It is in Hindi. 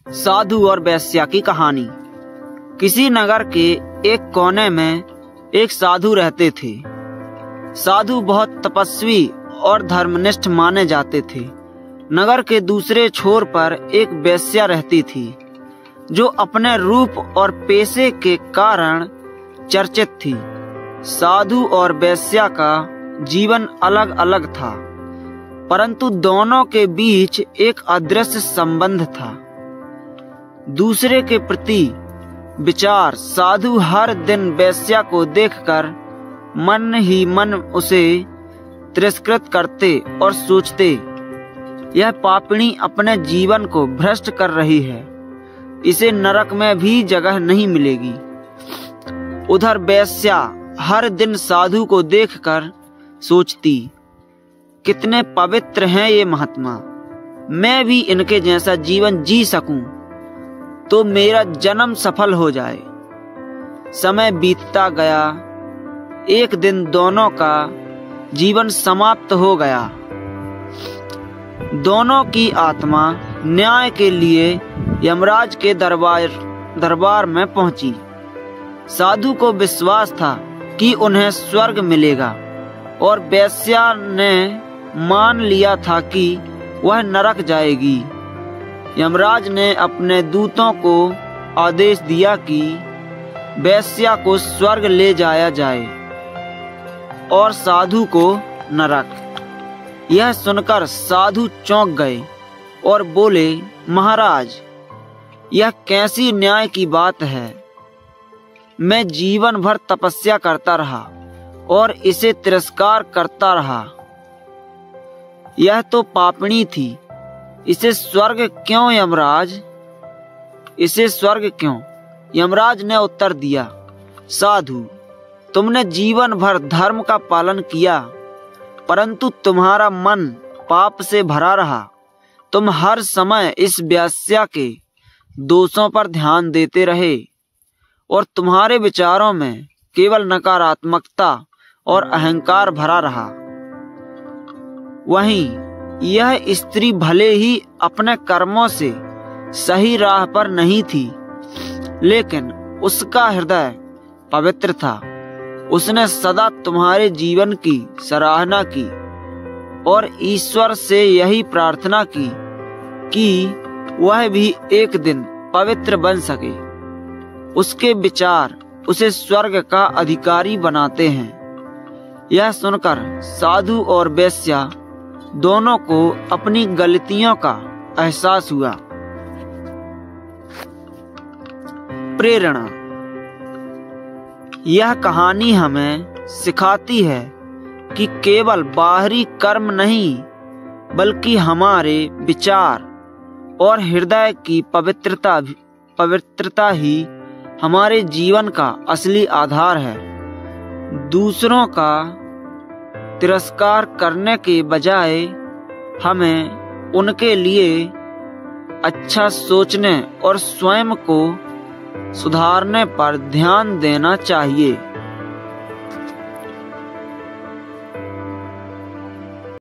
साधु और वेश्या की कहानी। किसी नगर के एक कोने में एक साधु रहते थे। साधु बहुत तपस्वी और धर्मनिष्ठ माने जाते थे। नगर के दूसरे छोर पर एक वेश्या रहती थी, जो अपने रूप और पेशे के कारण चर्चित थी। साधु और वेश्या का जीवन अलग अलग था, परंतु दोनों के बीच एक अदृश्य संबंध था। दूसरे के प्रति विचार साधु हर दिन वेश्या को देखकर मन ही मन उसे तिरस्कृत करते और सोचते, यह पापिणी अपने जीवन को भ्रष्ट कर रही है, इसे नरक में भी जगह नहीं मिलेगी। उधर वेश्या हर दिन साधु को देखकर सोचती, कितने पवित्र हैं ये महात्मा, मैं भी इनके जैसा जीवन जी सकूं तो मेरा जन्म सफल हो जाए। समय बीतता गया। एक दिन दोनों का जीवन समाप्त हो गया। दोनों की आत्मा न्याय के लिए यमराज के दरबार में पहुंची। साधु को विश्वास था कि उन्हें स्वर्ग मिलेगा और वेश्या ने मान लिया था कि वह नरक जाएगी। यमराज ने अपने दूतों को आदेश दिया कि वेश्या को स्वर्ग ले जाया जाए और साधु को नरक। यह सुनकर साधु चौंक गए और बोले, महाराज, यह कैसी न्याय की बात है। मैं जीवन भर तपस्या करता रहा और इसे तिरस्कार करता रहा। यह तो पापिणी थी, इसे स्वर्ग क्यों यमराज? इसे स्वर्ग क्यों? यमराज ने उत्तर दिया, साधु, तुमने जीवन भर धर्म का पालन किया, परंतु तुम्हारा मन पाप से भरा रहा। तुम हर समय इस वेश्या के दोषों पर ध्यान देते रहे और तुम्हारे विचारों में केवल नकारात्मकता और अहंकार भरा रहा। वहीं यह स्त्री भले ही अपने कर्मों से सही राह पर नहीं थी, लेकिन उसका हृदय पवित्र था। उसने सदा तुम्हारे जीवन की सराहना की और ईश्वर से यही प्रार्थना की कि वह भी एक दिन पवित्र बन सके। उसके विचार उसे स्वर्ग का अधिकारी बनाते हैं। यह सुनकर साधु और वेश्या दोनों को अपनी गलतियों का एहसास हुआ। प्रेरणा। यह कहानी हमें सिखाती है कि केवल बाहरी कर्म नहीं, बल्कि हमारे विचार और हृदय की पवित्रता ही हमारे जीवन का असली आधार है। दूसरों का तिरस्कार करने के बजाय हमें उनके लिए अच्छा सोचने और स्वयं को सुधारने पर ध्यान देना चाहिए।